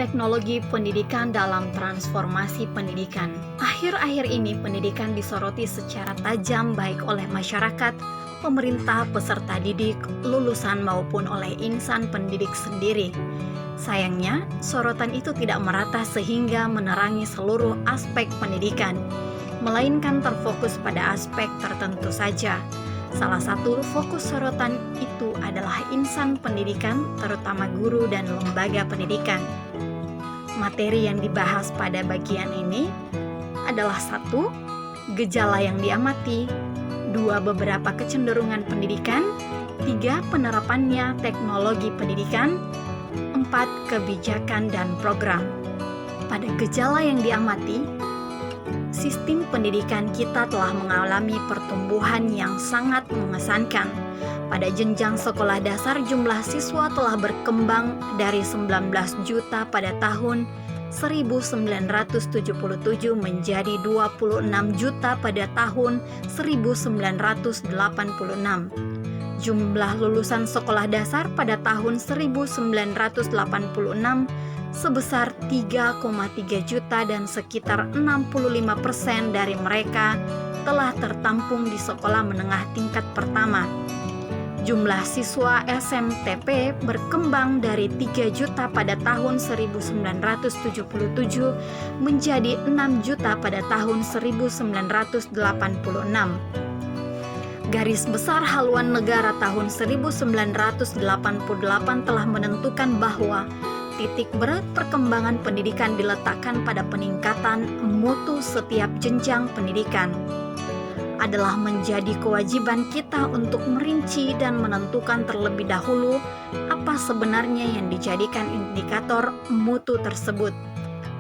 teknologi pendidikan dalam transformasi pendidikan. Akhir-akhir ini pendidikan disoroti secara tajam baik oleh masyarakat, pemerintah, peserta didik, lulusan maupun oleh insan pendidik sendiri. Sayangnya, sorotan itu tidak merata sehingga menerangi seluruh aspek pendidikan, melainkan terfokus pada aspek tertentu saja. Salah satu fokus sorotan itu adalah insan pendidikan, terutama guru dan lembaga pendidikan. Materi yang dibahas pada bagian ini adalah 1. Gejala yang diamati, 2. Beberapa kecenderungan pendidikan, 3. Penerapannya teknologi pendidikan, 4. Kebijakan dan program. Pada gejala yang diamati, sistem pendidikan kita telah mengalami pertumbuhan yang sangat mengesankan. Pada jenjang sekolah dasar, jumlah siswa telah berkembang dari 19 juta pada tahun 1977 menjadi 26 juta pada tahun 1986. Jumlah lulusan sekolah dasar pada tahun 1986 sebesar 3,3 juta dan sekitar 65% dari mereka telah tertampung di sekolah menengah tingkat pertama. Jumlah siswa SMTP berkembang dari 3 juta pada tahun 1977 menjadi 6 juta pada tahun 1986. Garis besar haluan negara tahun 1988 telah menentukan bahwa titik berat perkembangan pendidikan diletakkan pada peningkatan mutu setiap jenjang pendidikan. Adalah menjadi kewajiban kita untuk merinci dan menentukan terlebih dahulu apa sebenarnya yang dijadikan indikator mutu tersebut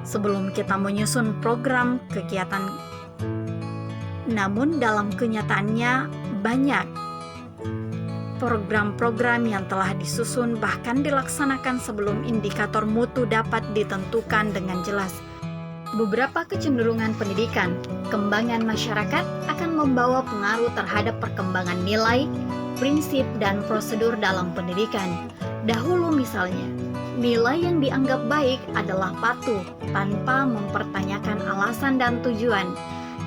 sebelum kita menyusun program kegiatan. Namun dalam kenyataannya banyak program-program yang telah disusun bahkan dilaksanakan sebelum indikator mutu dapat ditentukan dengan jelas. Beberapa kecenderungan pendidikan, kembangan masyarakat akan membawa pengaruh terhadap perkembangan nilai, prinsip, dan prosedur dalam pendidikan. Dahulu misalnya, nilai yang dianggap baik adalah patuh tanpa mempertanyakan alasan dan tujuan.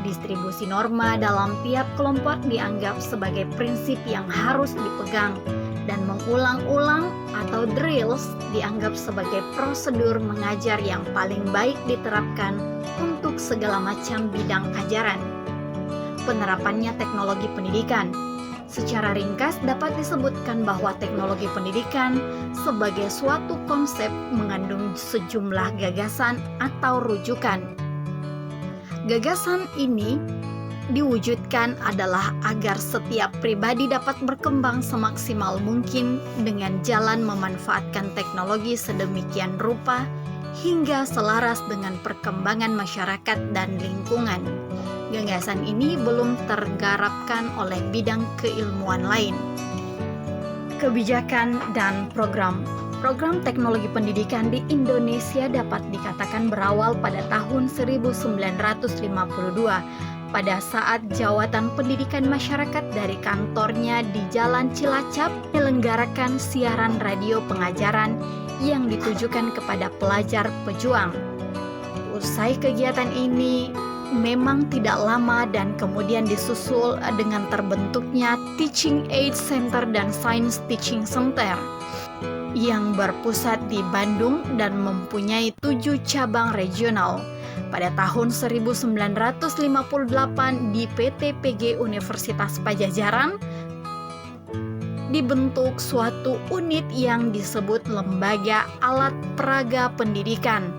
Distribusi norma dalam tiap kelompok dianggap sebagai prinsip yang harus dipegang, dan mengulang-ulang atau drills dianggap sebagai prosedur mengajar yang paling baik diterapkan untuk segala macam bidang ajaran. Penerapannya teknologi pendidikan. Secara ringkas dapat disebutkan bahwa teknologi pendidikan sebagai suatu konsep mengandung sejumlah gagasan atau rujukan. Gagasan ini diwujudkan adalah agar setiap pribadi dapat berkembang semaksimal mungkin dengan jalan memanfaatkan teknologi sedemikian rupa hingga selaras dengan perkembangan masyarakat dan lingkungan. Gagasan ini belum tergarapkan oleh bidang keilmuan lain. Kebijakan dan program. Program teknologi pendidikan di Indonesia dapat dikatakan berawal pada tahun 1952 pada saat Jawatan Pendidikan Masyarakat dari kantornya di Jalan Cilacap menyelenggarakan siaran radio pengajaran yang ditujukan kepada pelajar pejuang. Usai kegiatan ini memang tidak lama dan kemudian disusul dengan terbentuknya Teaching Aid Center dan Science Teaching Center yang berpusat di Bandung dan mempunyai 7 cabang regional. Pada tahun 1958 di PTPG Universitas Padjadjaran dibentuk suatu unit yang disebut Lembaga Alat Peraga Pendidikan